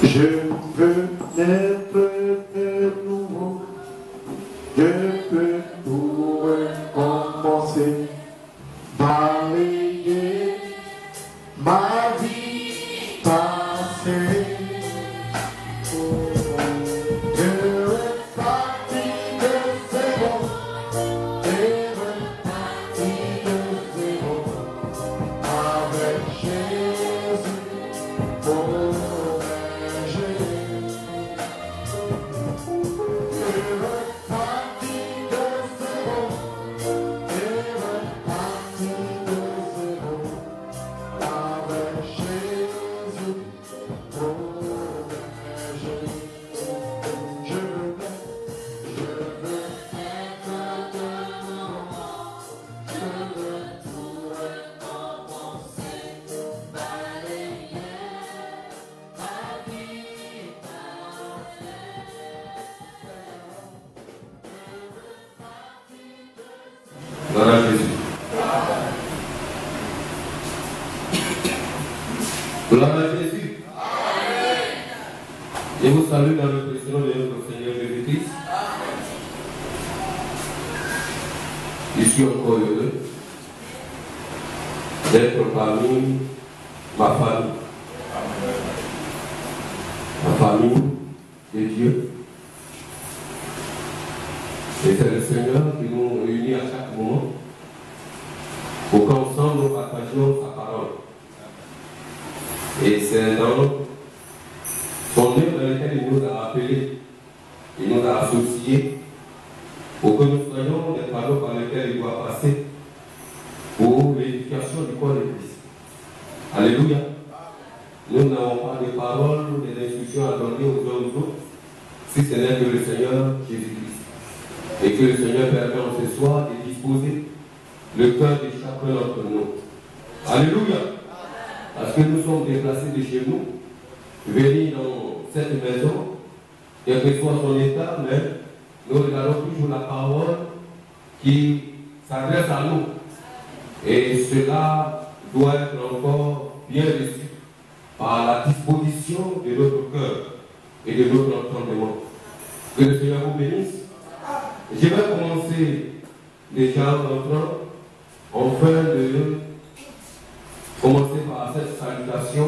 Je veux naître de nouveau, je peux tout recommencer, balayer ma vie passée. Je repartis de zéro, et repartis de zéro, avec Jésus pour m'aider. Je repartis de zéro, et repartis de zéro, avec Jésus pour m'aider. Je veux être de nouveau, je veux tout recommencer, balayer ma vie Gloire à Jésus. Gloire à Jésus. Je vous salue dans le prénom de notre Seigneur Jésus-Christ. Je suis encore heureux d'être parmi ma famille. La famille de Dieu. Et c'est le Seigneur qui nous réunit à chaque moment pour qu'ensemble nous partagions sa parole. Et c'est dans son œuvre dans laquelle il nous a appelés, il nous a associés pour que nous soyons des panneaux par lesquels il doit passer pour l'édification du corps de Christ. Alléluia. Nous n'avons pas de paroles ou des instructions à donner aux uns aux autres si ce n'est que le Seigneur Jésus-Christ. Et que le Seigneur permette en ce soir de disposer le cœur de chacun d'entre nous. Alléluia. Parce que nous sommes déplacés de chez nous, venus dans cette maison, quel que soit son état, mais nous regardons toujours la parole qui s'adresse à nous. Et cela doit être encore bien reçu par la disposition de notre cœur et de notre entendement. Que le Seigneur vous bénisse. Je vais commencer déjà enfin de commencer par cette salutation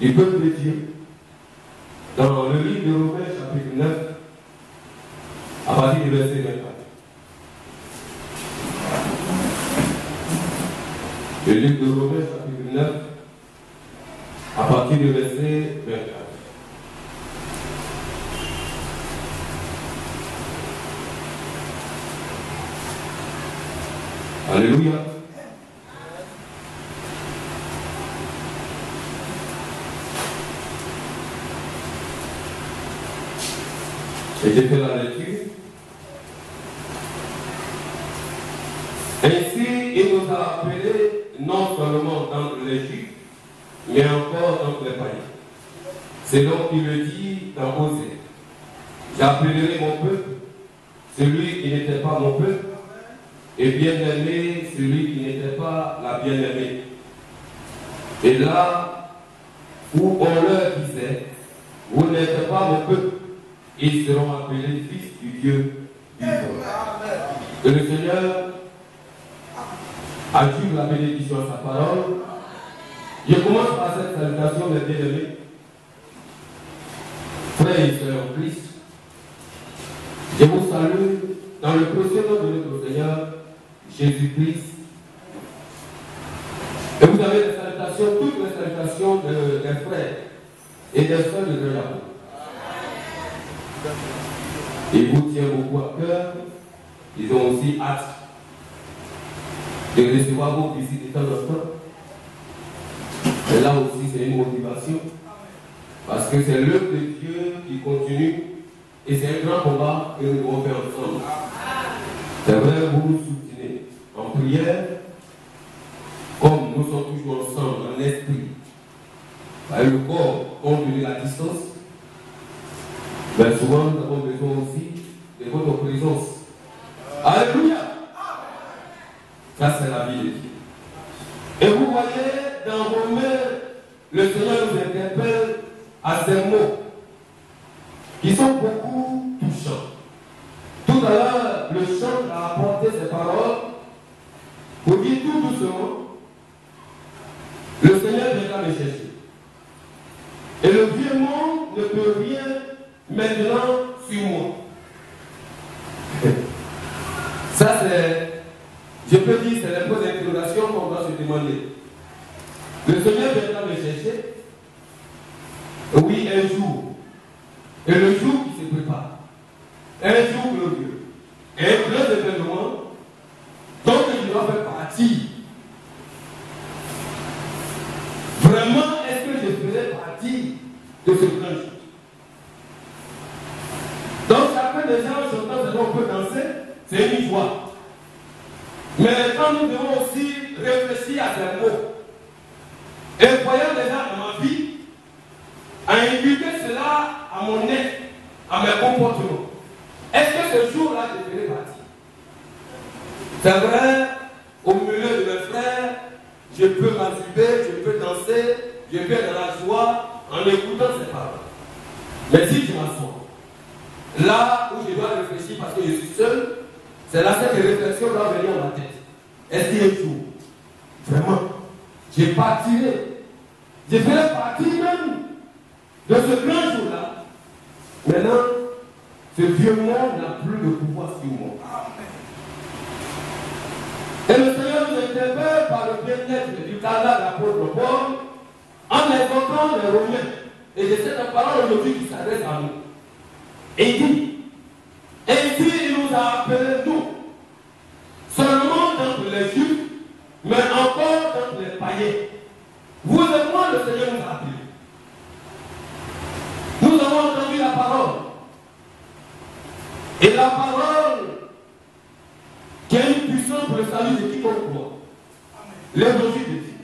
du peuple de Dieu dans le livre de Romains chapitre 9 à partir du verset 24. Le livre de Romains chapitre 9 à partir du verset 24. Alléluia. Et j'ai fait la lecture. Ainsi, il nous a appelés non seulement d'entre les Juifs, mais encore d'entre les païens. C'est donc qu'il le dit dans Osée. J'appellerai mon peuple, celui qui n'était pas mon peuple, et bien-aimé, celui qui n'était pas la bien-aimée. Et là où on leur disait, vous n'êtes pas mon peuple, ils seront appelés fils du Dieu vivant. Que le Seigneur ajoute la bénédiction à sa parole. Je commence par cette salutation des bien-aimés, frères et sœurs en Christ. Je vous salue dans le précieux nom de notre Seigneur Jésus-Christ. Et vous avez les salutations, toutes les salutations des frères et des sœurs de Dieu. Il vous tient beaucoup à cœur. Ils ont aussi hâte de recevoir vos visites de temps en temps. Et là aussi, c'est une motivation. Parce que c'est l'œuvre de Dieu qui continue. Et c'est un grand combat que nous devons faire ensemble. C'est vrai, vous nous soutenez en prière, comme nous sommes toujours ensemble en esprit. Avec le corps, compte tenu de la distance, mais souvent nous avons besoin aussi de votre présence. Alléluia! Ça, c'est la vie de Dieu. Et vous voyez, dans Romains, le Seigneur nous interpelle à ces mots qui sont beaucoup touchants. Tout à l'heure, le chant a apporté ces paroles pour dire tout doucement, le Seigneur viendra me chercher. Et le vieux monde ne peut rien maintenant sur moi. Ça c'est, je peux dire, c'est la pose d'interrogation qu'on doit se demander. Le Seigneur viendra me chercher. Oui, un jour. Et le jour qui se prépare. Un jour glorieux. Et un grand événement dont il doit faire partie. Vraiment, est-ce que je ferai partie de ce grand jour? Donc, chacun des gens, chantant, on peut danser, c'est une joie. Mais quand nous devons aussi réfléchir à ces mots, et voyant déjà dans ma vie, à inculquer cela à mon être, à mes comportements. Est-ce que ce jour-là, je ferai partie? C'est vrai, au milieu de mes frères, je peux m'amuser, je peux danser, je peux être dans la joie en écoutant ces paroles. Mais si je m'assois, là où je dois réfléchir parce que je suis seul, c'est là que cette réflexion doit venir à ma tête. Est-ce qu'il y a un jour, vraiment, je partirai, je ferai partie même de ce grand jour-là. Maintenant, ce vieux monde n'a plus de pouvoir sur moi. Et le Seigneur nous interpelle par le bien-être du canal de l'apôtre Paul en évoquant les Romains. Et c'est cette parole aujourd'hui qui s'adresse à nous. Et il dit, ainsi il nous a appelés nous, seulement dans les Juifs, mais encore dans les païens. Vous et moi, le Seigneur nous a appelés. Nous avons entendu la parole. Et la parole qui a une puissance pour le salut de quiconque croit. L'évangile de Dieu.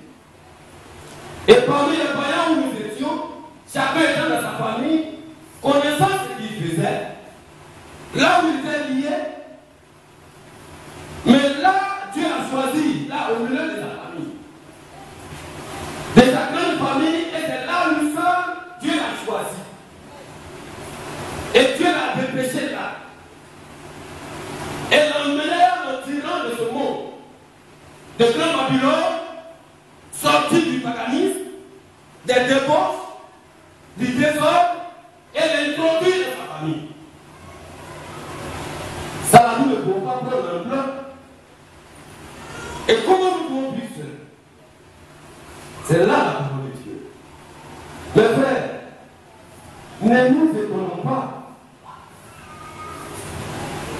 Et parmi les païens où nous étions, chacun étant dans sa famille, connaissant ce qu'il faisait, là où il était lié, mais là, Dieu a choisi, là au milieu de sa famille, de sa grande famille, et c'est là où seul Dieu l'a choisi. Et Dieu l'a dépêché là. Et l'emmené en tirant de ce monde, de grand Babylone, sorti du paganisme, des débauches, du désordre, et l'introduit dans sa famille. Ça là, nous ne pouvons pas prendre un plan. Et comment nous pouvons vivre seul? C'est là la parole de Dieu. Mes frères, ne nous étonnons pas.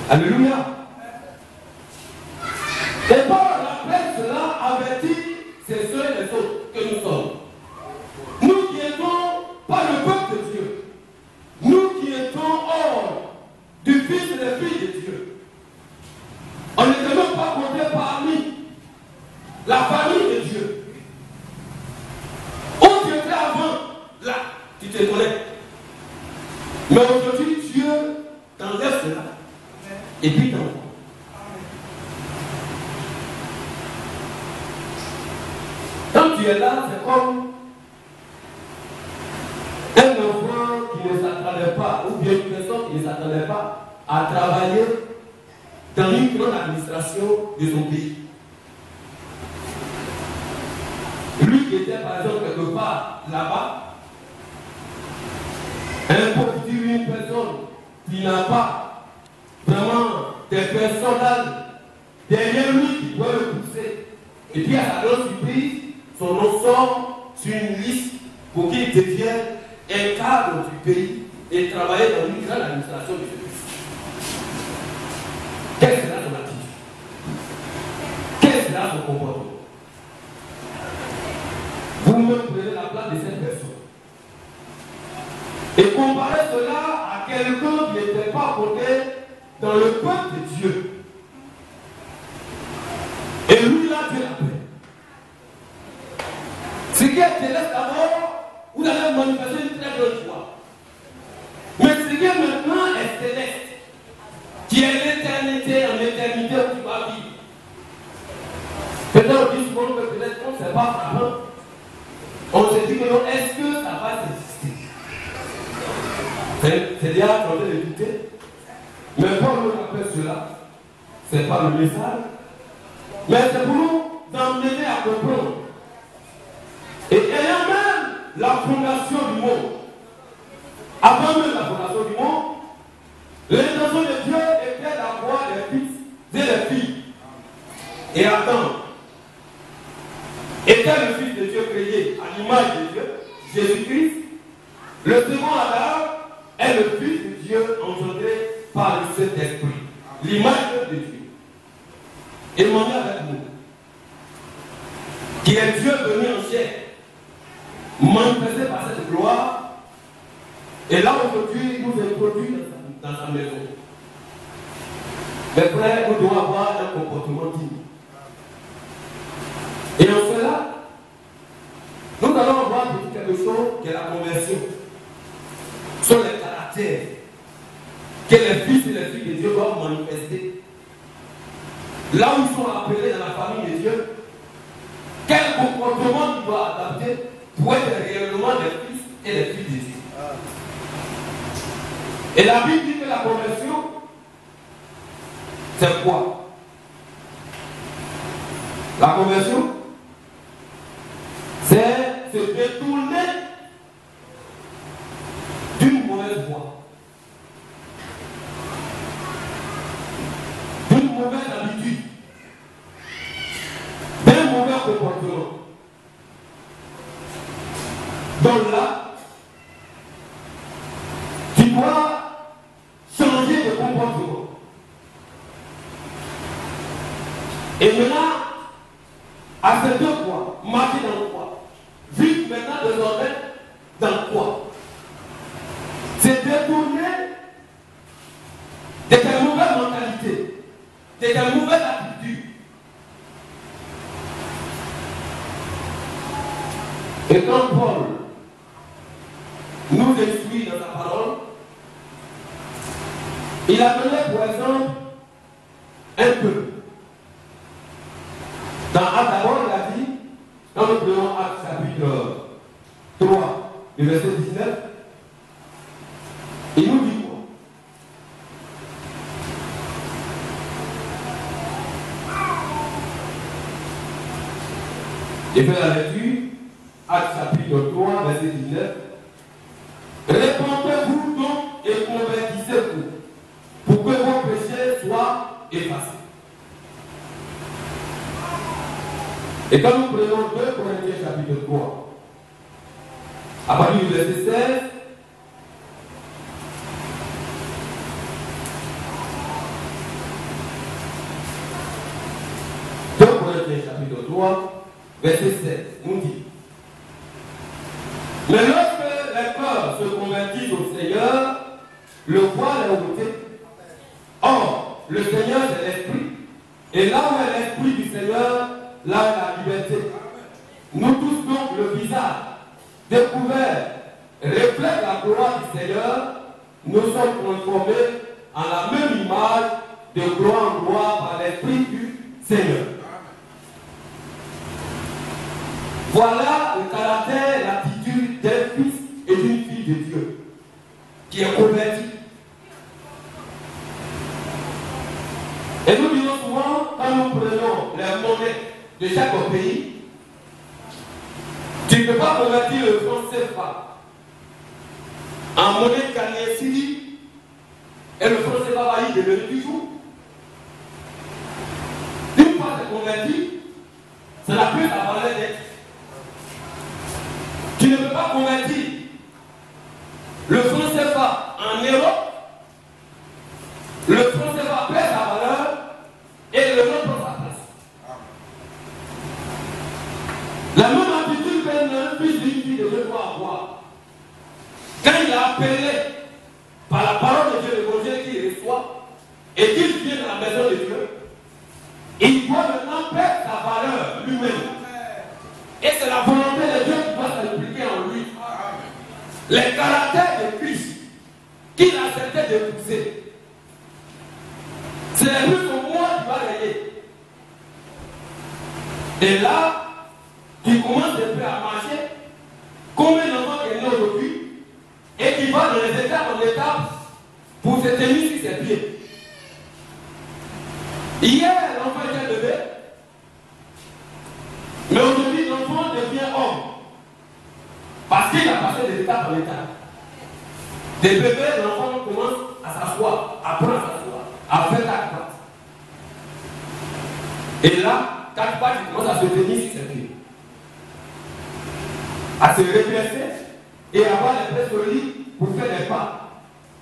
Alléluia. Et Paul rappelle cela, avertit ces uns et les autres que nous sommes. Nous qui étions pas le peuple de Dieu. Nous qui étions hors du fils et des filles de Dieu. On n'était même pas comptés parmi la famille de Dieu. Où tu étais avant, là, tu te connais. Mais aujourd'hui, Dieu t'enlève cela. Et puis t'envoie. Quand tu es là, c'est comme un enfant qui ne s'attendait pas, ou bien une personne qui ne s'attendait pas à travailler dans une grande administration de son pays. Lui qui était par exemple quelque part là-bas, un pauvre une personne qui n'a pas vraiment des personnes derrière lui qui doivent le pousser. Et puis à la grande surprise, son nom sort sur une liste pour qu'il devienne un cadre du pays et travailler dans une grande administration du pays. Quel sera son attitude? Quel sera son comportement? Vous-même prenez la place de cette personne. Et comparez cela à quelqu'un qui n'était pas compté dans le peuple de Dieu. Et lui, là, Dieu l'appelle. Ce qui est céleste d'abord, vous allez manifester une très grande joie. Mais ce qui est maintenant est céleste, qui est l'éternité en éternité où tu vas vivre. Peut-être on dit souvent que peut-être on ne sait pas frappant. On se dit que non, est-ce que ça va exister? C'est déjà en train de douter. Mais Paul nous rappelle cela. Ce n'est pas le message. Mais c'est pour nous amener à comprendre. Et ayant même la fondation du monde, avant même la fondation du monde, l'intention de Dieu était d'avoir des fils et des filles. Et Adam était le fils de Dieu créé à l'image de Dieu, Jésus-Christ. Le second Adam est le fils de Dieu engendré par le Saint-Esprit, l'image de Dieu. Et demandez avec nous, qui est Dieu venu en chair, manifesté par cette gloire, et là aujourd'hui, il nous introduit dans sa maison. Mais frères, nous devons avoir un comportement digne. Et en cela, nous allons voir quelque chose qui est la conversion. Ce sont les caractères que les fils et les filles de Dieu doivent manifester. Là où ils sont appelés dans la famille de Dieu, quel comportement ils doivent adapter pour être réellement des fils et les filles de Dieu. Et la Bible dit que la conversion, c'est quoi? La conversion, c'est se détourner d'une mauvaise voie, d'une mauvaise habitude, d'un mauvais comportement. Donc là, tu dois changer de comportement. Et maintenant, à ces deux points, marcher dans quoi? Vivre maintenant désormais dans quoi? C'est détourner de quelle mauvaise mentalité, de quelle mauvaise attitude. Et quand Paul nous instruit dans sa parole, il a donné pour exemple un peu. Dans Actes d'abord, il a dit, quand nous prenons Actes chapitre 3, le verset 19, il nous dit quoi? J'ai fait la lecture, Actes chapitre 3, verset 19. Répondez-vous donc et convertissez-vous pour que vos péchés soient effacés. Et quand nous prenons 2 Corinthiens chapitre 3, à partir du verset 16, Corinthiens chapitre 3, verset 16, nous dit: mais lorsque les cœurs se convertissent au Seigneur, le voile est ôté. Or, le Seigneur c'est l'Esprit. Et là où est l'Esprit du Seigneur, là est la liberté. Nous tous donc, le visage découvert reflète la gloire du Seigneur, nous sommes transformés en la même image de gloire en gloire par l'Esprit du Seigneur. Voilà le caractère, l'attitude d'un fils et d'une fille de Dieu qui est converti. Et nous disons souvent, quand nous prenons les monnaies de chaque pays, tu ne peux pas convertir le franc CFA en monnaie canadienne Syrie et le franc CFA va y devenir toujours. Une fois que tu es converti, ça n'a plus la valeur d'être. Tu ne peux pas convertir le franc CFA en Europe, le franc CFA perd sa valeur et le nom prend sa place. La même attitude qu'un fils d'une fille de Dieu doit avoir. Quand il est appelé par la parole de Dieu, l'évangile qu'il reçoit, et qu'il vient dans la maison de Dieu, il doit maintenant perdre sa valeur lui-même. Et c'est la volonté de Dieu qui va s'appliquer en lui. Les caractères de Christ qu'il acceptait d'épouser. C'est lui au moi qui va régner. Et là, tu commences à marcher comme un enfant qui est né aujourd'hui et qui va dans les étapes en étapes pour se tenir sur ses pieds. Hier, l'enfant était bébé, mais aujourd'hui, l'enfant devient homme. Parce qu'il a passé des étapes en étapes. Des bébés, l'enfant commence à s'asseoir, à prendre à s'asseoir, à faire 4 pattes. Et là, 4 pattes, il commence à se tenir sur ses pieds, à se redresser et avoir les pieds solides pour faire des pas.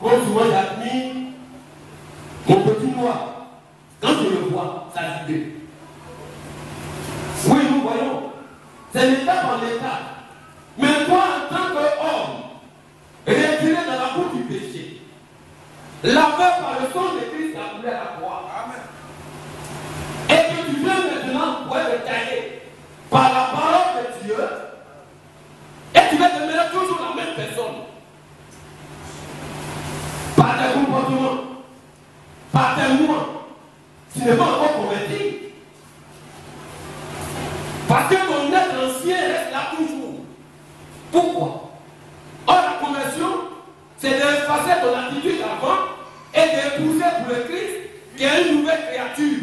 Comme souvent j'admire mon petit noir. Quand je le vois, ça dit. Oui, nous voyons. C'est l'étape en étape. Mais toi, en tant qu'homme, retiré dans la boue du péché, lavé par le sang de Christ qui a coulé à la croix, et que tu viens maintenant pour être taillé par la parole de Dieu, et tu vas demeurer toujours la même personne. Par tes comportements, par tes mots, tu n'es pas encore converti. Parce que ton être ancien reste là toujours. Pourquoi? Or, la conversion, c'est d'effacer ton attitude avant et d'épouser pour le Christ qui est une nouvelle créature.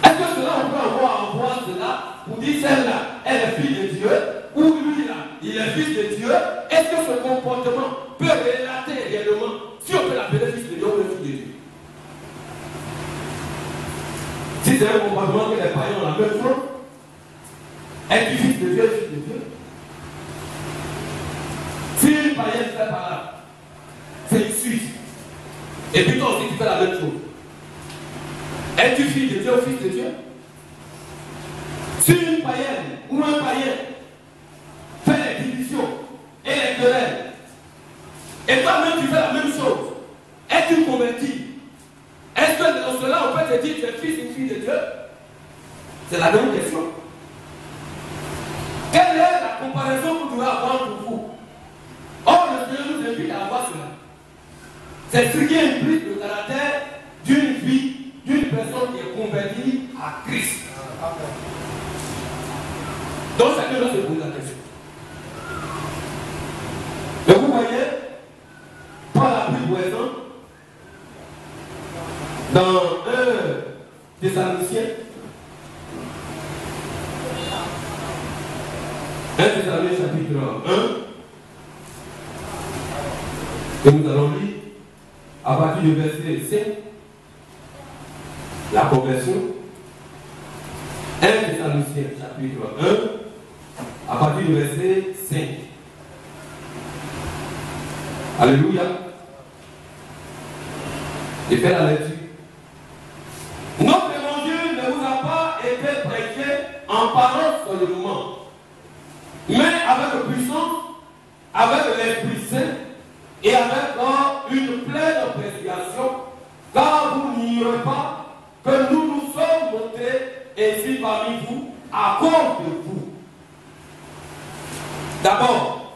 Est-ce que cela, on peut avoir en voir cela pour dire celle-là, elle est fille de Dieu, ou lui-là, il est fils de Dieu? Est-ce que ce comportement peut relater réellement si on peut l'appeler fils de Dieu ou le fils de Dieu? Si c'est un comportement que les païens ont la même chose, est-ce du fils de Dieu, fils de Dieu? Si une païenne fait par là, c'est une suite. Et puis toi aussi tu fais la même chose. Es-tu fils de Dieu ou fils de Dieu? Si une païenne ou un païen fait les divisions et les querelles, et toi-même tu fais la même chose, es-tu converti? Est-ce que dans cela on peut te dire que tu es fils ou fille de Dieu? C'est la même question. Quelle est la comparaison que vous devez avoir pour vous? Or, le Seigneur nous invite à avoir cela. C'est ce qui implique le caractère d'une vie, d'une personne qui est convertie à Christ. Donc, chacun doit se poser la question. Et vous voyez, Paul a pris pour exemple, dans 1 Thessaloniciens, 1 Thessaloniciens chapitre 1, et nous allons lire à partir du verset 5, la conversion. 1 Thessaloniciens chapitre 1, à partir du verset 5. Alléluia. Et fait la lecture. Notre évangile ne vous a pas été prêché en parole seulement, mais avec puissance, avec l'Esprit Saint et avec une pleine prédication, car vous n'ignorez pas que nous nous sommes montés ici parmi vous à cause de vous. D'abord,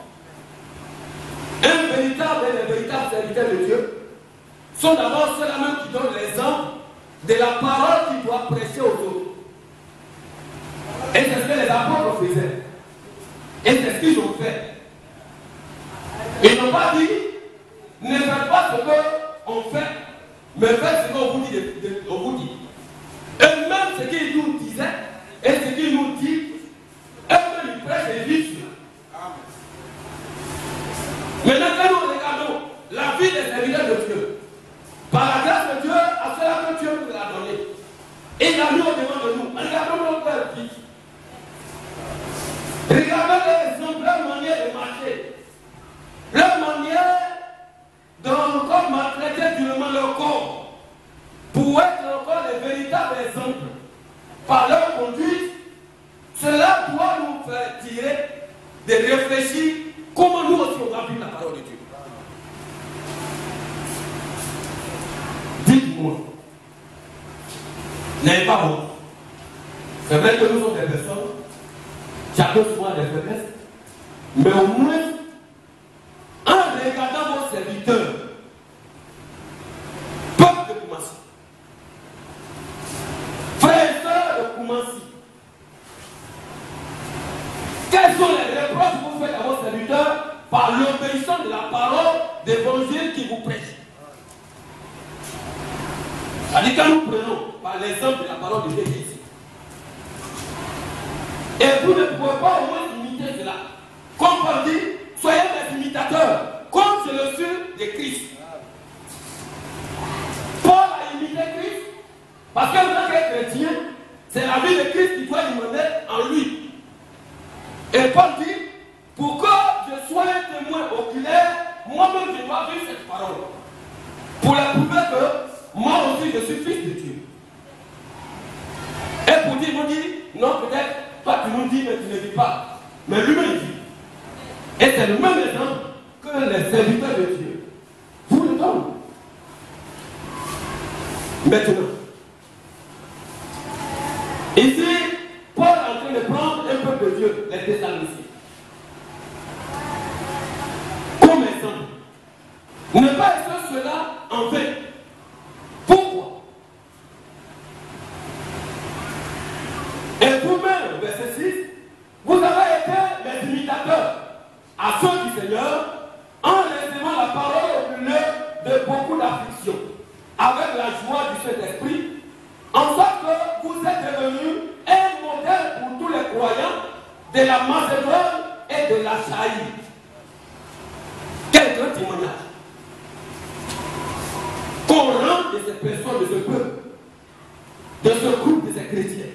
un véritable et les véritables serviteurs de Dieu sont d'abord ceux-là même qui donnent l'exemple de la parole qu'ils doivent prêcher aux autres. Et c'est ce que les apôtres faisaient. Et c'est ce qu'ils ont fait. Ils n'ont pas dit, ne faites pas ce qu'on fait, mais faites ce qu'on vous dit. Eux-mêmes, ce qu'ils nous disaient, et ce qu'ils nous disent, eux-mêmes, ils prêchent et vivent. Maintenant, quand nous regardons la vie des serviteurs de Dieu, par la grâce de Dieu, à cela que Dieu nous a donné, et il a mis au devant de nous, regardons notre vie. Regardons les exemples, leur manière de marcher, leur manière de encore maltraiter durement leur corps, pour être encore les véritables exemples. Par leur conduite, cela doit nous faire tirer, de réfléchir comment nous aussi on doit vivre la parole de Dieu. Dites-moi, n'ayez pas honte. C'est vrai que nous sommes des personnes, chacun souvent des faiblesses, mais au moins, en regardant vos serviteurs, peuple de Koumassi, frères et sœurs de Koumassi, quels sont les reproches que vous faites à vos serviteurs par en obéissant de la parole d'évangile qui vous prêche. C'est-à-dire quand nous prenons par l'exemple de la parole de Dieu ici, et vous ne pouvez pas au moins imiter cela. Comme on dit, soyez des imitateurs, comme je le suis de Christ. Paul a imité Christ, parce que en tant que chrétien, c'est la vie de Christ qui doit demander en lui. Et Paul dit, pour que je sois un témoin oculaire, moi-même je dois vivre cette parole. Pour la prouver que moi aussi je suis fils de Dieu. Et pour dire, ils m'ont dit, non, peut-être, toi tu nous dis, mais tu ne dis pas. Mais lui-même il dit. Et c'est le même exemple que les serviteurs de Dieu vous le donnent. Maintenant, ici, Paul est en train de prendre un peuple de Dieu, les Thessaloniciens, comme exemple. Ne pas faire cela en vain. Pourquoi? Et vous-même, verset 6, vous avez été les imitateurs à ceux du Seigneur en recevant la parole au milieu de beaucoup d'afflictions, avec la joie du Saint-Esprit, en sorte que vous êtes devenus un modèle pour tous les croyants de la Macédoine et de la Chaïe. Quel grand témoignage qu'on rend de ces personnes, de ce peuple, de ce groupe, de ces chrétiens.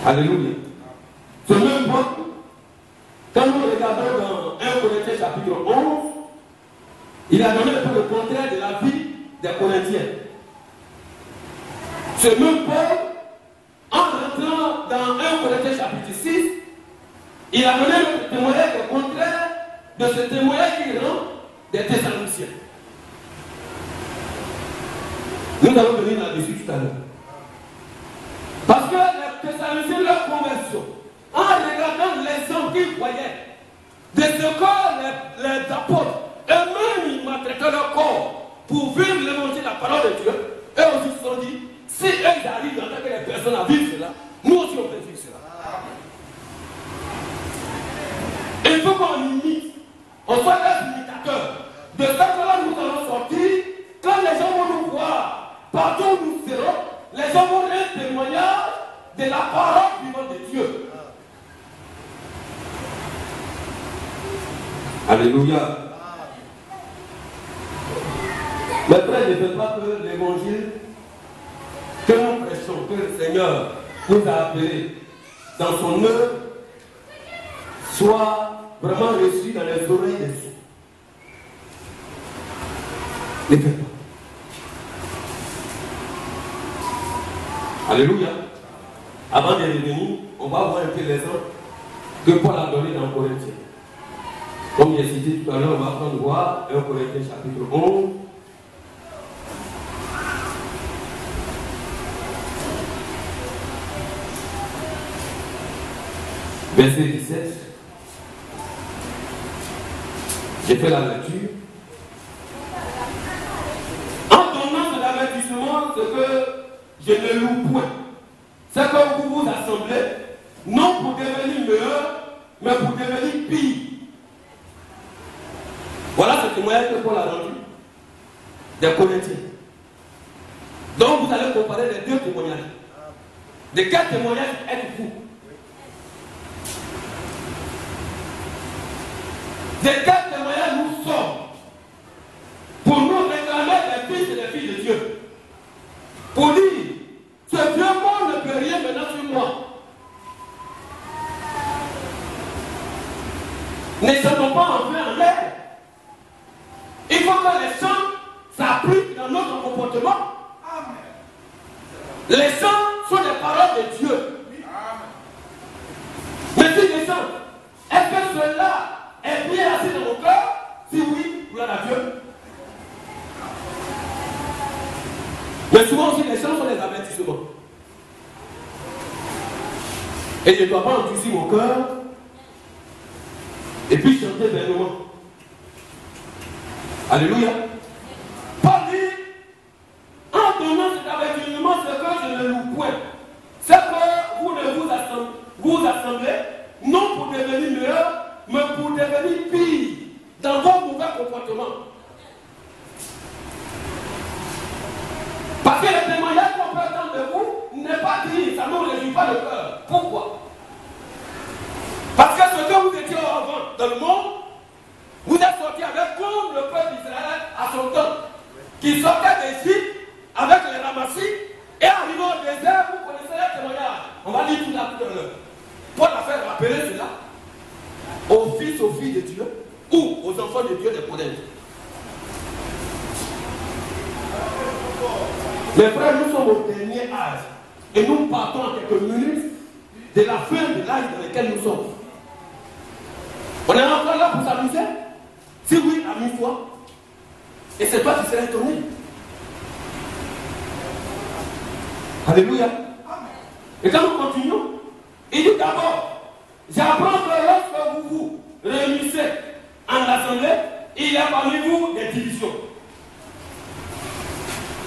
Alléluia. Ce même point, quand nous regardons dans 1 Corinthiens chapitre 11, il a donné un peu le contraire de la vie des Corinthiens. Ce même Paul, en rentrant dans 1 Corinthiens chapitre 6, il a donné le témoignage au contraire de ce témoignage qu'il rend des Thessaloniciens. Nous allons venir là-dessus tout à l'heure. Parce que les Thessaloniciens, leur conversion, en regardant l'exemple qu'ils voyaient de ce que les apôtres eux-mêmes ils maltraitaient leur corps pour vivre l'évangile de la parole de Dieu, eux aussi se sont dit, si eux ils arrivent en tant que les personnes à vivre cela, nous aussi on peut vivre cela. Il faut qu'on imite, on soit des imitateurs. De ce que-là nous allons sortir, quand les gens vont nous voir, partout où nous serons, les gens vont rendre témoignage de la parole vivante de Dieu. Alléluia. Mais frère, ne veut pas que l'évangile que nous prêchons, que le Seigneur nous a appelés dans son œuvre, soit vraiment reçu dans les oreilles des sourds. Ne faites pas. Alléluia. Avant de revenir, on va voir un peu les exemples que Paul a donné dans Corinthiens. Comme j'ai cité tout à l'heure, on va prendre voir 1 Corinthiens chapitre 11. Verset 17. J'ai fait la lecture. En donnant cet avertissement, ce que je ne loue point, c'est que vous vous assemblez, non pour devenir meilleur, mais pour devenir pire. Voilà ce témoignage que Paul a rendu des Corinthiens. Donc vous allez comparer les deux témoignages. De quel témoignage êtes-vous? De quel témoignage nous sommes pour nous réclamer les fils et les filles de Dieu? Pour dire, ce vieux monde ne peut rien maintenant sur moi. Ne sommes pas entrés en l'air. Il faut que les chants s'appliquent dans notre comportement. Les chants sont des paroles de Dieu. Mais si les chants, est-ce que cela est bien assis dans mon cœur? Si oui, gloire à Dieu. Mais souvent aussi, les chants sont des avertissements. Et je ne dois pas endurcir mon cœur et puis chanter vainement. Alléluia. Paul dit, en donnant cet avertissement, ce que je ne loue point, c'est que vous ne vous assemblez, non pour devenir meilleur, mais devenir pire dans vos mauvais comportements. Parce que le témoignage qu'on peut attendre de vous n'est pas dit, ça ne nous réjouit pas le cœur. Pourquoi? Parce que ce que vous étiez avant dans le monde, vous êtes sortis avec comme le peuple d'Israël à son temps, qui sortait d'Égypte avec les ramassis et arrivé au désert, vous connaissez les témoignages. On va dire tout à l'heure. Paul a fait rappeler cela aux filles de Dieu ou aux enfants de Dieu des Corinthiens. Mes frères, nous sommes au dernier âge et nous partons en quelques minutes de la fin de l'âge dans lequel nous sommes. On est encore là pour s'amuser? Si oui, amuse-toi. Et c'est toi qui seras étonné. Alléluia. Et quand nous continuons, il dit d'abord, j'apprends que lorsque vous vous réunissez en assemblée, il y a parmi vous des divisions.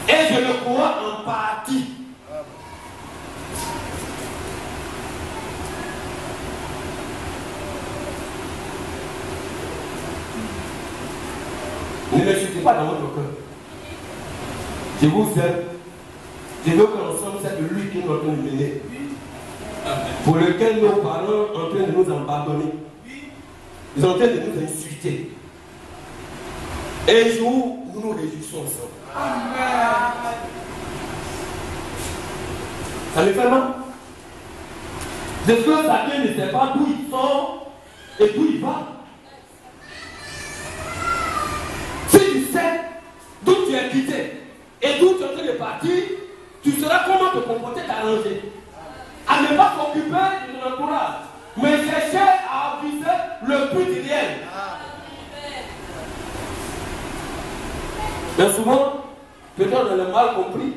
Et je le crois en partie. Ne me chutez pas dans votre cœur. Je vous aime. Je veux qu'ensemble, c'est de lui qui nous a mené. Pour lequel nos parents sont en train de nous abandonner. Ils sont en train de nous insulter. Et un jour, nous nous réjouissons ensemble. Amen. Ça me fait mal. De ce que chacun ne sait pas d'où il sort et d'où il va. Si tu sais d'où tu es quitté et d'où tu es en train de partir, tu sauras comment te comporter, t'arranger. À ne pas t'occuper de ton entourage, mais chercher à viser le but réel. Mais souvent, peut-être on a le mal compris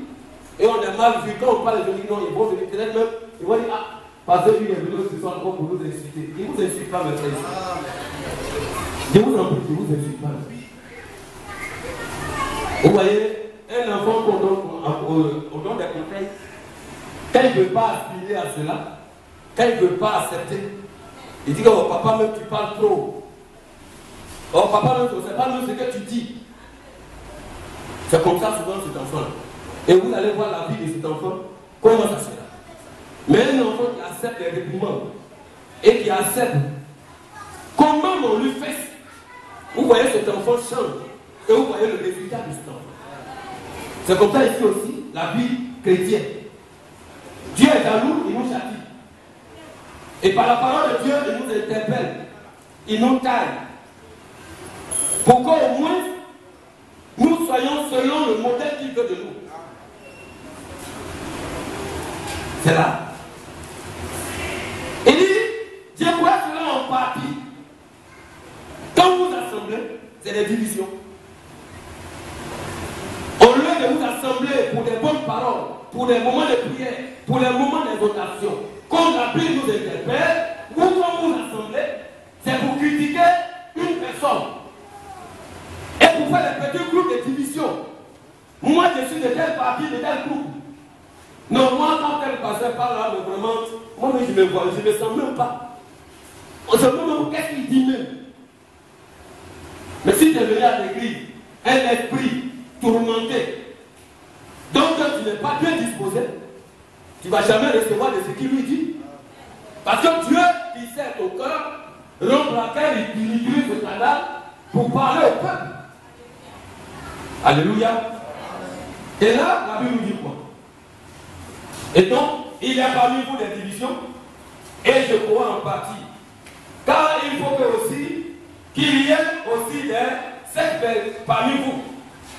et on a mal vu. Quand on parle de lui, non, ils vont venir peut-être même, ils vont dire, ah, parce que lui est venu ce soir pour nous insulter. Il ne vous insulte pas, mes frères. Je vous en prie, je vous insulte pas. Vous voyez, un enfant qu'on donne des conseils, quand il ne veut pas aspirer à cela, quand il ne veut pas accepter, il dit que oh, papa, même tu parles trop. Oh, papa, même tu ne sais pas ce que tu dis. C'est comme ça souvent cet enfant. Et vous allez voir la vie de cet enfant, comment ça sera. Mais un enfant qui accepte les réprimandes et qui accepte comment on lui fait, vous voyez cet enfant change et vous voyez le résultat de cet enfant. C'est comme ça ici aussi, la vie chrétienne. Dieu est jaloux, il nous châtie. Et par la parole de Dieu, il nous interpelle, il nous taille. Pour qu'au moins, nous soyons selon le modèle qu'il veut de nous. C'est là. Il dit, Dieu voit cela en partie. Quand vous assemblez, c'est des divisions. Au lieu de vous assembler pour des bonnes paroles, pour des moments de prière, pour des moments d'exhortation, comme la Bible nous interpelle, vous, quand vous assemblez, c'est pour critiquer une personne. Et pour faire des petits groupes de division. Moi, je suis de tel parti, de tel groupe. Non, moi, quand tel pasteur parle là, mais vraiment, moi, je me vois, je ne me sens même pas. On se demande même qu'est-ce qu'il dit même. Mais si tu es venu à l'église, un esprit tourmenté, donc tu n'es pas bien disposé, tu ne vas jamais recevoir de ce qu'il lui dit. Parce que Dieu, qui sait ton cœur, rompre laquelle il utilise ce canal pour parler au peuple. Alléluia. Et là, la Bible nous dit quoi? Et donc, il y a parmi vous des divisions, et je crois en partie. Car il faut que aussi qu'il y ait aussi des sectes parmi vous,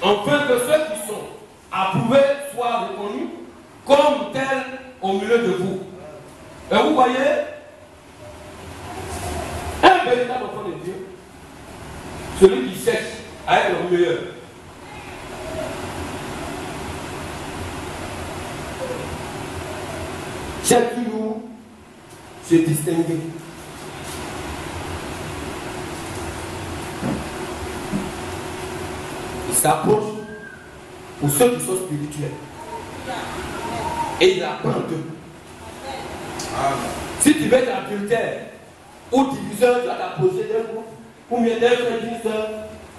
afin que ceux qui sont approuvés soient reconnus comme tels au milieu de vous. Et vous voyez, un véritable enfant de Dieu, celui qui cherche à être le meilleur. Chaque jour se distinguer. Il s'approche pour ceux qui sont spirituels. Et il apprend d'eux. Si tu veux être adultère ou diviseur, tu vas t'approcher d'un groupe ou bien d'un frère d'une soeur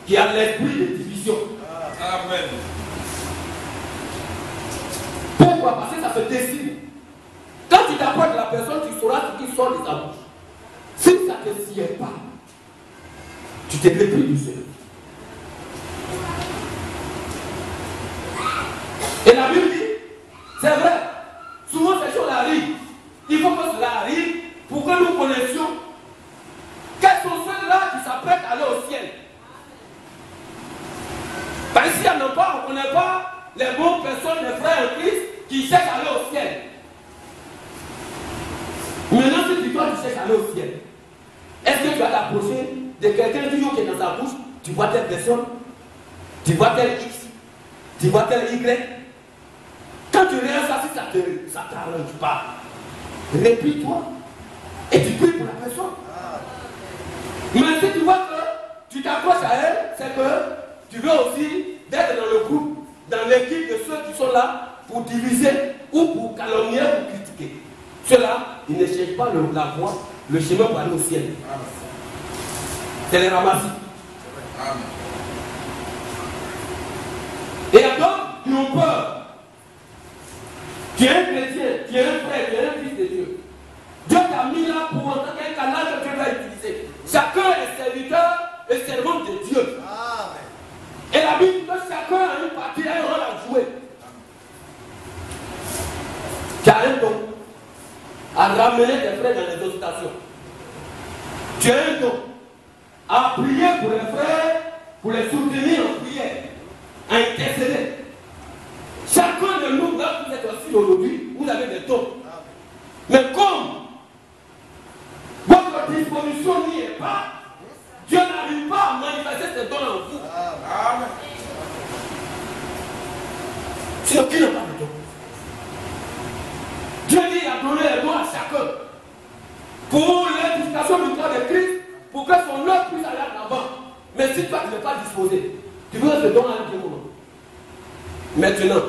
qui a l'esprit de division. Amen. Pourquoi? Parce que ça se dessine. Quand tu t'approches de la personne, tu sauras ce qui sort de sa bouche. Si ça ne te sied pas, tu te méprises du Seigneur. Et la Bible dit, c'est vrai, souvent ces choses arrivent. Il faut que cela arrive pour que nous connaissions quels sont ceux-là qui s'apprêtent à aller au ciel. Parce que si on n'a pas, on ne connaît pas les bonnes personnes, les frères en Christ qui cherchent à aller au ciel. Maintenant, si toi tu cherches à aller au ciel, est-ce que tu vas t'approcher de quelqu'un toujours qui est dans sa bouche, tu vois telle personne, tu vois tel X, tu vois tel Y. Quand tu regardes ça, si ça ne t'arrange pas, réplie-toi et tu pries pour la personne. Mais si tu vois que tu t'approches à elle, c'est que tu veux aussi d'être dans le groupe, dans l'équipe de ceux qui sont là pour diviser ou pour calomnier ou critiquer. Ceux-là, ils ne cherchent pas la voie, le chemin pour aller au ciel. C'est les ramassis. Et alors, ils ont peur. Tu es un chrétien, tu es un frère, tu es un fils de Dieu. Dieu t'a mis là pour entrer un canal que Dieu va utiliser. Chacun est serviteur et servant de Dieu. Amen. Et la Bible dit que chacun a une partie, a un rôle à jouer. Tu as un don à ramener tes frères dans les occupations. Tu as un don à prier pour les frères, pour les soutenir en prière, à intercéder. Chacun de nous, là, vous êtes assis aujourd'hui, vous avez des dons. Mais comme votre disposition n'y est pas, Dieu n'arrive pas à manifester ses dons en vous. Amen. Sinon, qui n'a pas de dons? Dieu dit qu'il a donné les dons à chacun pour l'édification du corps de Christ, pour que son œuvre puisse aller en avant. Mais si toi tu n'es pas disposé, tu veux ce don à un moment. Maintenant,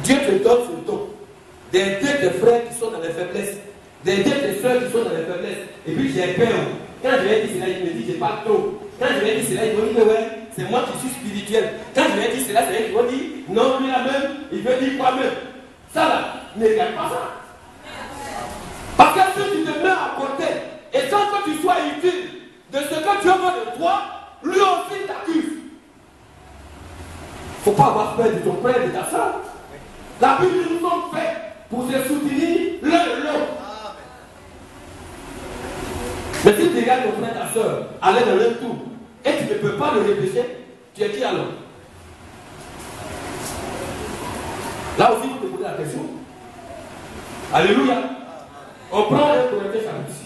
Dieu te donne ce don d'aider tes frères qui sont dans les faiblesses, d'aider tes soeurs qui sont dans les faiblesses. Et puis j'ai peur. Quand je vais dire cela, il me dit j'ai pas trop. Quand je vais dire cela, il me dit ouais, c'est moi qui suis spirituel. Quand je vais dire cela, c'est lui qui va dire non, lui là même, il veut dire quoi même. Ça là, ne regarde pas ça. Parce que si tu te mets à côté, et sans que tu sois utile de ce que Dieu veut de toi, lui aussi t'accuse. Il ne faut pas avoir peur de ton frère et de ta soeur. La Bible nous sommes faits pour se soutenir l'un et l'autre. Mais si tu regardes ton frère et ta soeur aller dans leur tour et tu ne peux pas le repêcher, tu es qui alors? Là aussi, vous te posez la question. Alléluia. On prend 1 Corinthiens chapitre 6.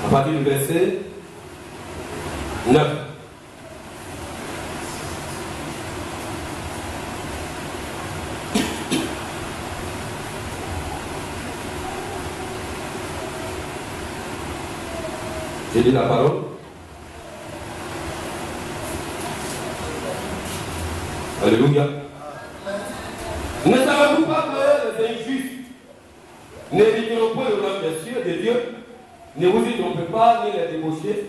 À partir du verset 9. J'ai dit la parole. Alléluia. Ne savez-vous pas que les injustes n'hériteront point le royaume de Dieu? Ne vous y trompez pas, ni les débauchés,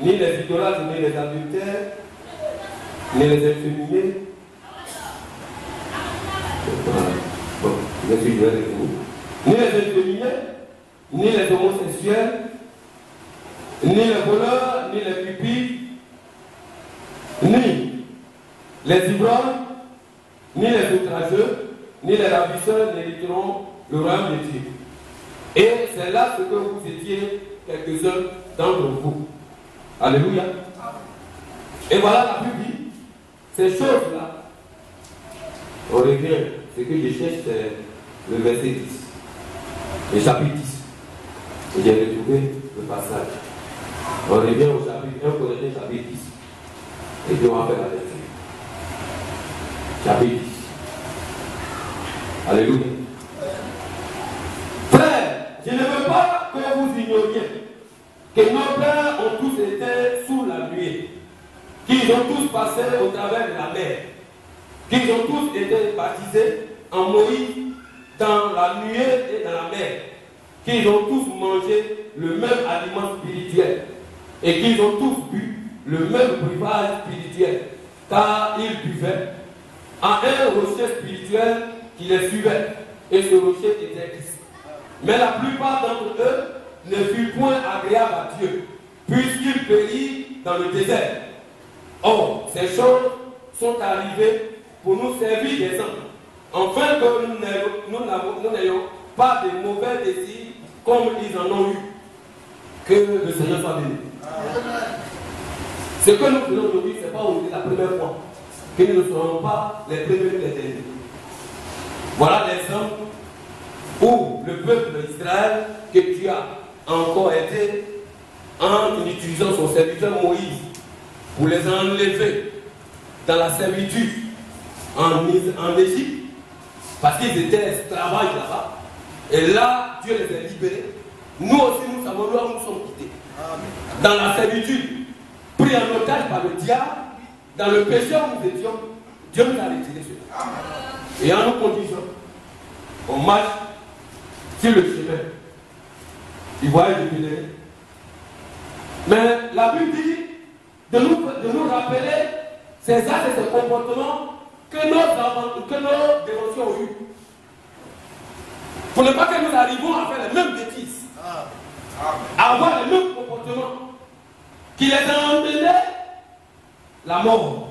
ni les idolâtres, ni les adultères, ni les efféminés. Bon, je suis de vous. Ni les efféminés, ni les homosexuels, ni les voleurs, ni les cupides, ni les ivrognes, ni les outrageux, ni les ravisseurs n'hériteront le royaume de Dieu. Et c'est là ce que vous étiez quelques-uns d'entre vous. Alléluia. Et voilà la Bible dit, ces choses-là, on revient, ce que je cherche, c'est le verset 10, le chapitre 10. Et j'ai retrouvé le passage. On revient au chapitre 1 Corinthiens chapitre 10. Et puis on va faire la lecture. Chapitre 10. Alléluia. Frère, je ne veux pas que vous ignoriez que nos pères ont tous été sous la nuée, qu'ils ont tous passé au travers de la mer, qu'ils ont tous été baptisés en Moïse dans la nuée et dans la mer, qu'ils ont tous mangé le même aliment spirituel et qu'ils ont tous bu le même breuvage spirituel, car ils buvaient à un rocher spirituel qui les suivait, et ce rocher était Christ. Mais la plupart d'entre eux ne furent point agréables à Dieu, puisqu'ils périrent dans le désert. Or, ces choses sont arrivées pour nous servir d'exemple, afin que nous n'ayons pas de mauvais désirs comme ils en ont eu. Que le Seigneur soit béni. Ce que nous faisons aujourd'hui, ce n'est pas la première fois que nous ne serons pas les premiers les derniers. Voilà l'exemple où le peuple d'Israël, que Dieu a encore aidé en utilisant son serviteur Moïse pour les enlever dans la servitude en Égypte, parce qu'ils étaient esclavages là-bas. Et là, Dieu les a libérés. Nous aussi, nous savons là où nous sommes quittés. Dans la servitude, pris en otage par le diable, dans le péché où nous étions, Dieu nous a retirés cela. Et en nous conduisant, on marche sur le chemin. Il voit le pèlerin. Mais la Bible dit de nous rappeler ces actes et ces comportements que nos dévotions ont eu. Pour ne pas que nous arrivions à faire les mêmes bêtises, à avoir les mêmes comportements qui les a emmenés la mort.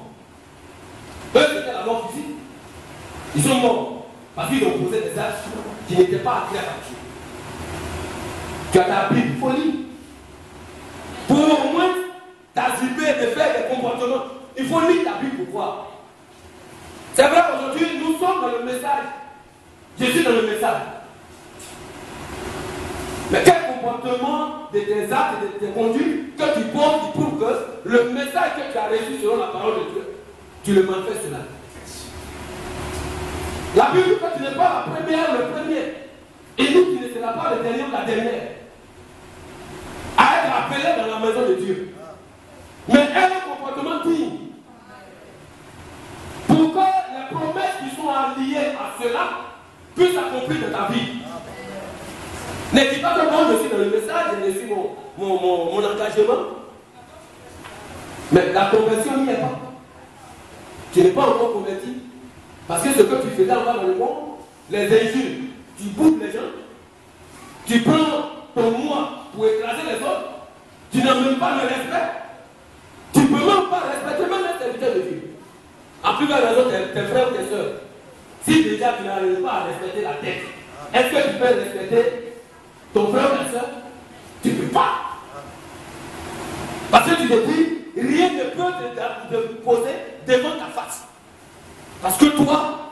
Eux, c'était la mort physique. Ils sont morts parce qu'ils ont posé des actes qui n'étaient pas agréables à Dieu. Tu as appris une folie. Pour au moins t'assiper de faire des comportements, il faut lire ta Bible pour voir. C'est vrai qu'aujourd'hui, nous sommes dans le message. Je suis dans le message. Mais quel comportement de tes actes et de tes conduites que tu portes qui prouve que le message que tu as reçu selon la parole de Dieu, tu le manifestes là. La Bible dit que tu n'es pas la première, le premier. Et nous, tu ne seras pas le dernier ou la dernière à être appelé dans la maison de Dieu. Mais un comportement digne. Pour que les promesses qui sont liées à cela puissent s'accomplir dans ta vie. Ne dis pas que moi je suis dans le message, je suis mon engagement. Mais la conversion n'y est pas. Tu n'es pas encore converti. Parce que ce que tu faisais en bas dans le monde, les injures, tu boudes les gens, tu prends ton moi pour écraser les autres, tu n'as même pas le respect. Tu ne peux même pas respecter même les serviteurs de Dieu. En plus, raison, tes frères ou tes soeurs, si déjà tu n'arrives pas à respecter la tête, est-ce que tu peux respecter ton frère ou ta soeur? Tu ne peux pas. Parce que tu te dis, rien ne peut te poser devant ta face. Parce que toi,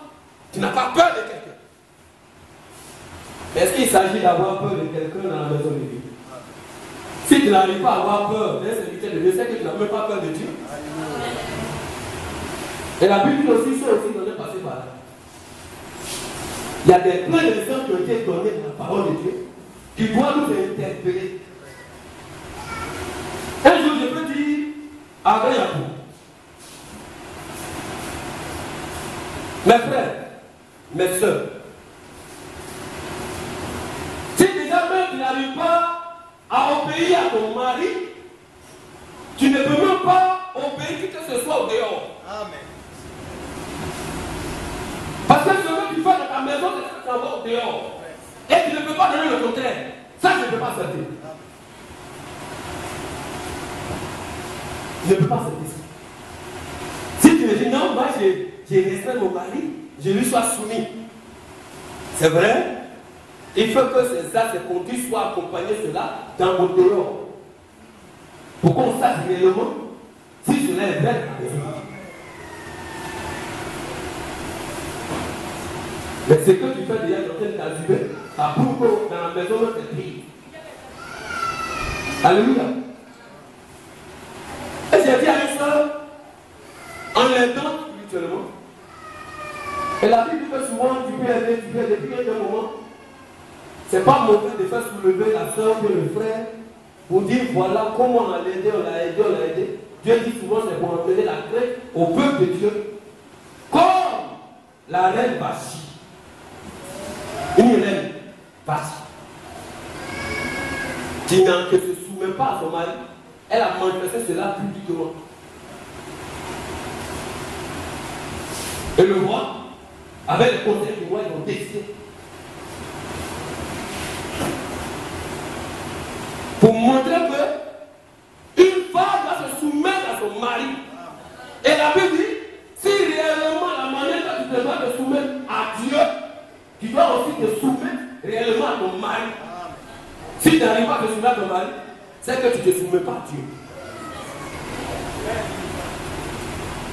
tu n'as pas peur de quelqu'un. Est-ce qu'il s'agit d'avoir peur de quelqu'un dans la maison de Dieu? Si tu n'arrives pas à avoir peur d'un serviteur de Dieu, c'est que tu n'as même pas peur de Dieu. Et la Bible dit aussi, ça aussi, on est passé par là. Il y a plein d'exemples qui ont été donnés dans la parole de Dieu qui doivent nous interpeller. Un jour, je peux dire à Yacoub, mes frères, mes soeurs, si déjà même tu n'arrives pas à obéir à ton mari, tu ne peux même pas obéir qui que ce soit au dehors. Amen. Parce que ce que tu fais dans ta maison, c'est ce que tu envoies au dehors. Et tu ne peux pas donner le contraire. Ça, je ne peux pas accepter. Je ne peux pas accepter ça. Si tu me dis non, moi j'ai respecté mon mari, je lui sois soumis. C'est vrai, il faut que ces actes et conduites soient accompagnés de cela dans mon dehors. Pour qu'on sache réellement si cela est vrai. Mais ce que tu fais déjà dans tel cas, ça prouve que dans la maison de tes filles. Alléluia. Et j'ai dit à une soeur, en l'aidant spirituellement, et la Bible dit que souvent tu peux aider, depuis un moment, c'est pas mauvais de faire soulever la soeur ou le frère pour dire voilà comment on l'a aidé, on l'a aidé, on l'a aidé. Dieu dit souvent c'est pour amener la crainte au peuple de Dieu. Comme la reine Bathsheba. Une reine Bathsheba qui ne se soumet pas à son mari, elle a manifesté cela publiquement. Et le roi, avec le conseil du roi, ils ont décidé. Pour montrer que une femme va se soumettre à son mari. Et la Bible dit, si réellement la manière dont tu dois te soumettre à Dieu, tu dois aussi te soumettre réellement à ton mari. Si tu n'arrives pas à te soumettre à ton mari, c'est que tu ne te soumets pas à Dieu.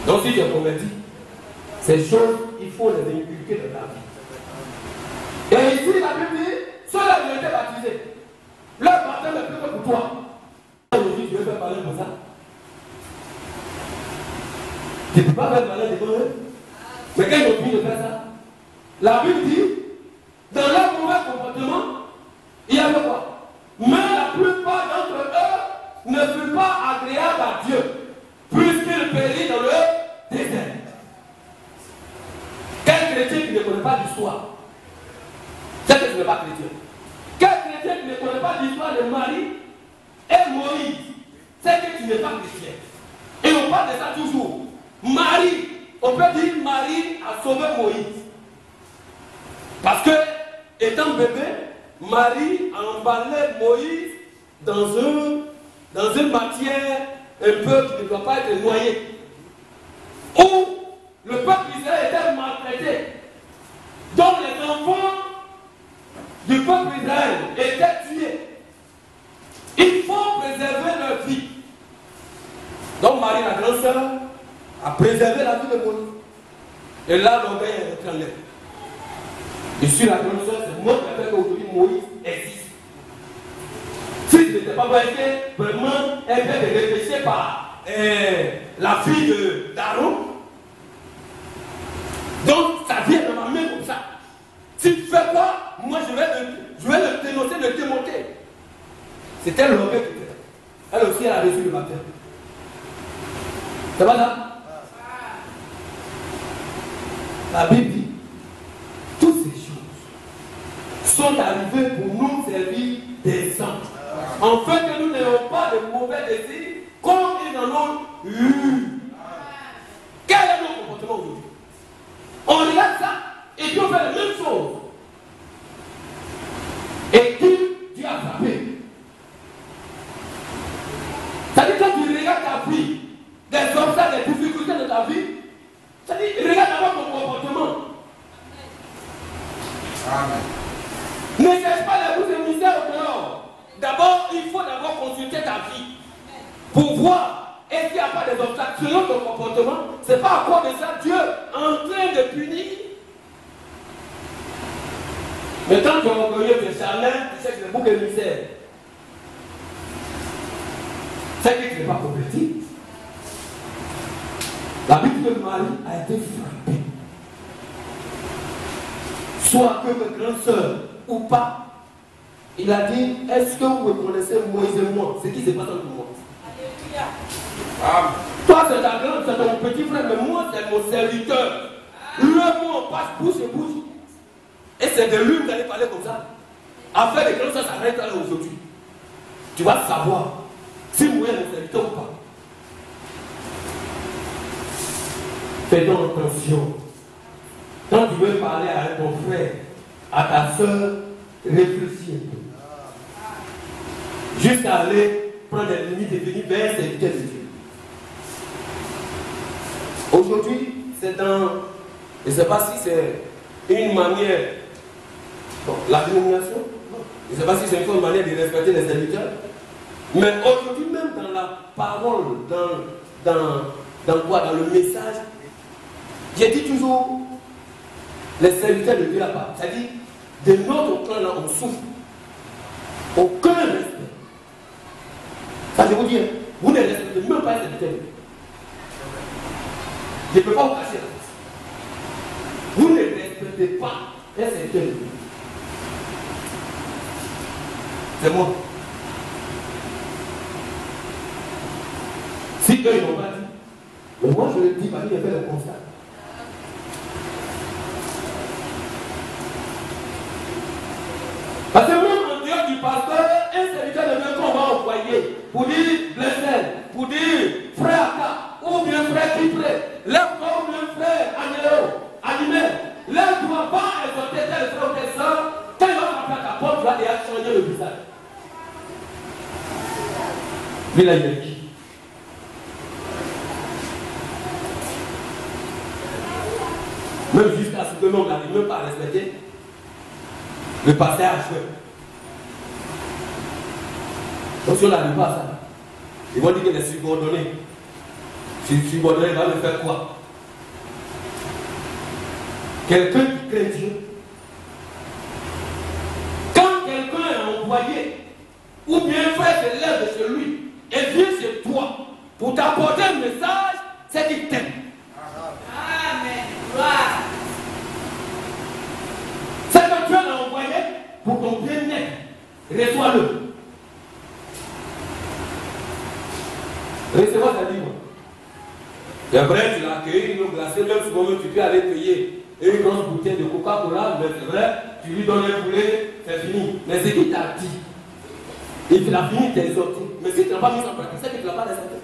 Donc si tu es converti, ces choses, il faut les inculquer dans ta vie. Et ici, la Bible dit, ceux-là qui ont été baptisés, leur baptême est plus que pour toi. Aujourd'hui, tu veux faire parler comme ça. Tu ne peux pas faire parler devant eux. Mais quand ils ont fini de faire ça, la Bible dit, dans leur mauvais comportement, il y avait quoi? Mais la plupart d'entre eux ne furent pas agréables à Dieu, puisqu'ils périrent dans le désert. Quel chrétien qui ne connaît pas l'histoire? C'est que tu n'es pas chrétien. Quel chrétien qui ne connaît pas l'histoire de Marie et Moïse? C'est que tu n'es pas chrétien. Et on parle de ça toujours. Marie, on peut dire Marie a sauvé Moïse. Parce que, étant bébé, Marie a emballé Moïse dans une matière un peu qui ne doit pas être noyée. Où le peuple d'Israël était maltraité. Donc les enfants du peuple d'Israël étaient tués. Il faut préserver leur vie. Donc Marie, la grande sœur, a préservé la vie de Moïse. Et là, l'orgueil est rentré en l'air. Et sur la grande sœur, c'est moi qui ai fait qu'aujourd'hui Moïse existe. Si ce n'était pas été vraiment un peu de réfléchir par la fille d'Aaron, donc ça vient de ma main comme ça. Si tu fais quoi, moi je vais le dénoncer, le démonter. C'était l'orgueil qui était. Elle aussi, elle a reçu le baptême. C'est pas ça? La Bible dit, toutes ces choses sont arrivées pour nous servir d'exemple. En fait, que nous n'ayons pas de mauvais désirs comme ils en ont eu. Quel est notre comportement aujourd'hui? On regarde ça et puis on fait la même chose. Et qui Dieu a frappé? C'est-à-dire quand tu regardes ta vie, des obstacles, des difficultés de ta vie, c'est-à-dire regarde d'abord ton comportement. Amen. Ne cherche pas les bouches de misère au dehors. D'abord, il faut d'abord consulter ta vie pour voir est-ce qu'il n'y a pas des obstacles selon ton comportement. Ce n'est pas à cause de ça Dieu est en train de punir. Mais quand tu es orgueilleux, tu es charnel, tu cherches les boucs de misère. C'est que tu n'es pas converti. La Bible de Marie a été frappée. Soit que mes grandes sœurs ou pas. Il a dit, est-ce que vous reconnaissez Moïse et moi? Ce qui se passe entre moi. Alléluia. Toi, c'est ta grande, c'est ton petit frère, mais moi, c'est mon serviteur. Le mot, on passe bouche et bouche. Et c'est de lui que vous allez parler comme ça. Afin que ça s'arrête là aujourd'hui. Tu vas savoir si Moïse est mon serviteur ou pas. Fais donc attention. Quand tu veux parler à ton frère, à ta soeur, réfléchis un peu. Jusqu'à aller prendre les limites et venir vers un serviteur de Dieu. Aujourd'hui, c'est dans. Je ne sais pas si c'est une manière. Bon, la dénomination. Je ne sais pas si c'est une manière de respecter les serviteurs. Mais aujourd'hui, même dans la parole, dans quoi? Dans le message, j'ai dit toujours les serviteurs de Dieu là-bas. C'est-à-dire, de notre clan là, on souffre. Aucun respect. Ça, je vous dis, vous ne respectez même pas les serviteurs. Je ne peux pas vous cacher la face. Vous ne respectez pas les serviteurs. C'est moi. Si eux ils n'ont pas dit, mais moi je le dis parce qu'il a fait le constat. Parce que même en dehors du pasteur, un serviteur de même qu'on va envoyer pour dire blessé, pour dire frère Aka, ou bien frère Kipré, lève-toi ou bien frère Agnello, animé, lève-toi, pas exhorter tel frère ou tel soeur, quand il va frapper à ta porte, tu vas déjà changer le visage. Lui là, il est qui? Même jusqu'à ce que l'homme n'arrive même pas à respecter le pasteur a joué. Donc si on n'arrive pas à ça, ils vont dire que les subordonnés, subordonnés va le faire quoi? Quelqu'un qui craint Dieu. Quand quelqu'un est envoyé, ou bien frère se lève de chez lui et vient chez toi pour t'apporter un message, c'est qu'il t'aime. Amen. Gloire. C'est que Dieu l'a envoyé pour ton bien-être. Reçois-le. Recevez ça livre. Et après, tu l'as accueilli, il l'a glacé, même souvent tu peux aller payer une grosse bouteille de Coca-Cola, mais c'est vrai, tu lui donnes un poulet, c'est fini. Mais c'est qui t'a dit. Et tu l'as fini tes sorties. Mais si tu n'as pas mis ça en pratique, c'est que tu ne l'as pas respecté.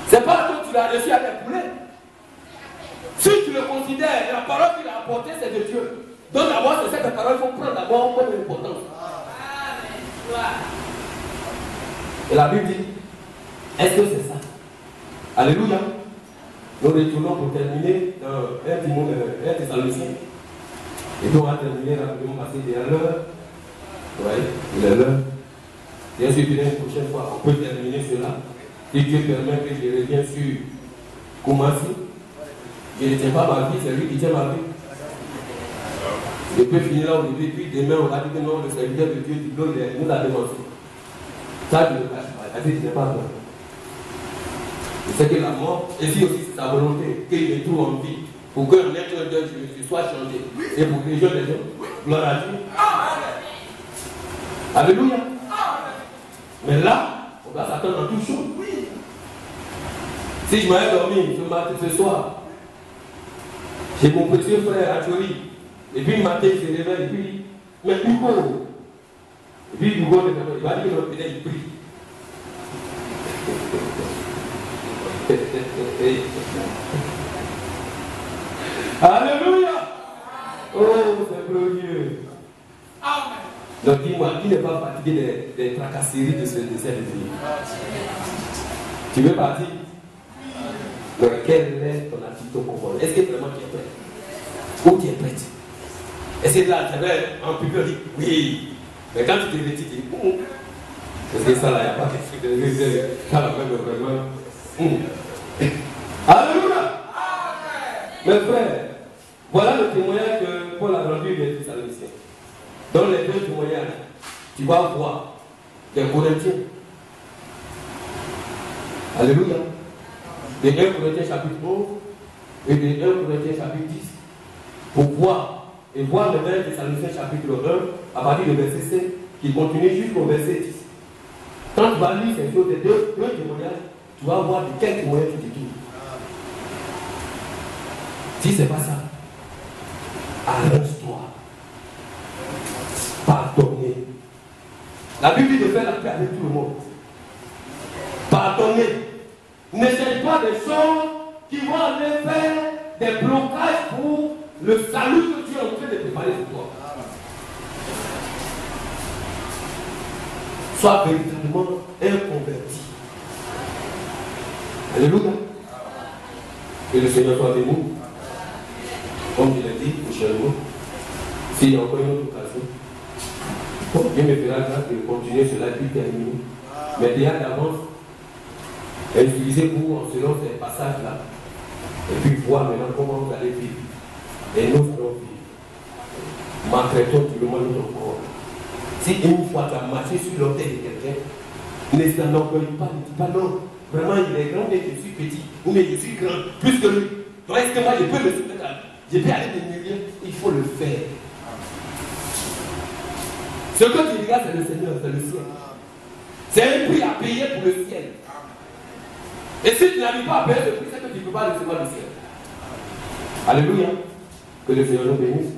C'est pas que tu l'as reçu avec poulet. Si tu le considères, la parole qu'il a apportée, c'est de Dieu. Donc d'abord, c'est cette parole qu'il faut prendre d'abord comme importance. Et la Bible dit, est-ce que c'est ça? Alléluia. Nous retournons pour terminer dans 1 Thessaloniciens. Et puis on va terminer rapidement parce qu'il est à l'heure. Oui, il est l'heure. Bien sûr, une prochaine fois, on peut terminer cela. Si Dieu permet que je revienne sur Koumassi. Je ne tiens pas ma vie, c'est lui qui tient ma vie. Je peux finir là au début, puis demain on va dire que non, le serviteur de Dieu du bloc, nous l'a demandé. Ça, je ne le cache pas. Je ne pas peur. Je sais que la mort, et si aussi c'est sa volonté, qu'il me trouve en vie, pour qu'un être de Dieu soit changé, et pour que les gens, gloire à Dieu. Alléluia. Mais là, on va s'attendre à tout chose. Si je m'avais dormi ce soir, j'ai mon petit frère à Chori. Et puis le matin, il se réveille, et puis, mais Hugo. Et puis Hugo, il va dire que notre pédale, il prie. Alléluia. Oh, c'est glorieux. Donc dis-moi, qui n'est pas fatigué des tracasseries de cette vie? Tu veux partir? Donc quelle est ton attitude au combat? Est-ce que vraiment tu es prêt? Ou tu es prête? Est-ce que là, tu es en public, dit oui. Mais quand tu te vêtis, tu dis parce que ça là, il n'y a pas quelque chose de ça là, vraiment. Alléluia. Mes frères, voilà le témoignage que Paul a rendu les Thessaloniciens. Dans les deux témoignages, tu vas voir des Corinthiens. Alléluia. De 1 Corinthiens chapitre 11 et de 1 Corinthiens chapitre 10. Pour voir et voir le 1 Thessaloniciens chapitre 1 à partir du verset 7 qui continue jusqu'au verset 10. Quand tu vas lire ces choses, des deux témoignages, tu vas voir de quel témoignage tu te trouves. Si ce n'est pas ça, arrange-toi. Pardonnez. La Bible dit de faire la paix avec tout le monde. Pardonnez. N'essaye pas des choses qui vont aller faire des blocages pour le salut que tu es en train de préparer pour toi. Sois véritablement un converti. Alléluia. Que le Seigneur soit avec nous. Comme je l'ai dit, prochainement, s'il y a encore une autre occasion, Dieu me fera grâce de continuer cela puis terminer. Mais déjà d'avance, utilisez vous en selon ces passages-là. Et puis voir maintenant comment vous allez vivre. Et nous allons vivre. Maltraitons tout le monde notre corps. Si une fois tu as marché sur l'orteil de quelqu'un, n'hésite pas, ne dis pas non. Vraiment, il est grand et je suis petit. Ou mais je suis grand, plus que lui. Donc est-ce que moi je peux me soumettre à lui? Je peux aller de milieu, il faut le faire. Ce que tu regardes, c'est le Seigneur, c'est le ciel. C'est un prix à payer pour le ciel. Et si tu n'arrives pas à payer ce prix, c'est que tu ne peux pas recevoir le ciel. Alléluia. Que le Seigneur nous bénisse.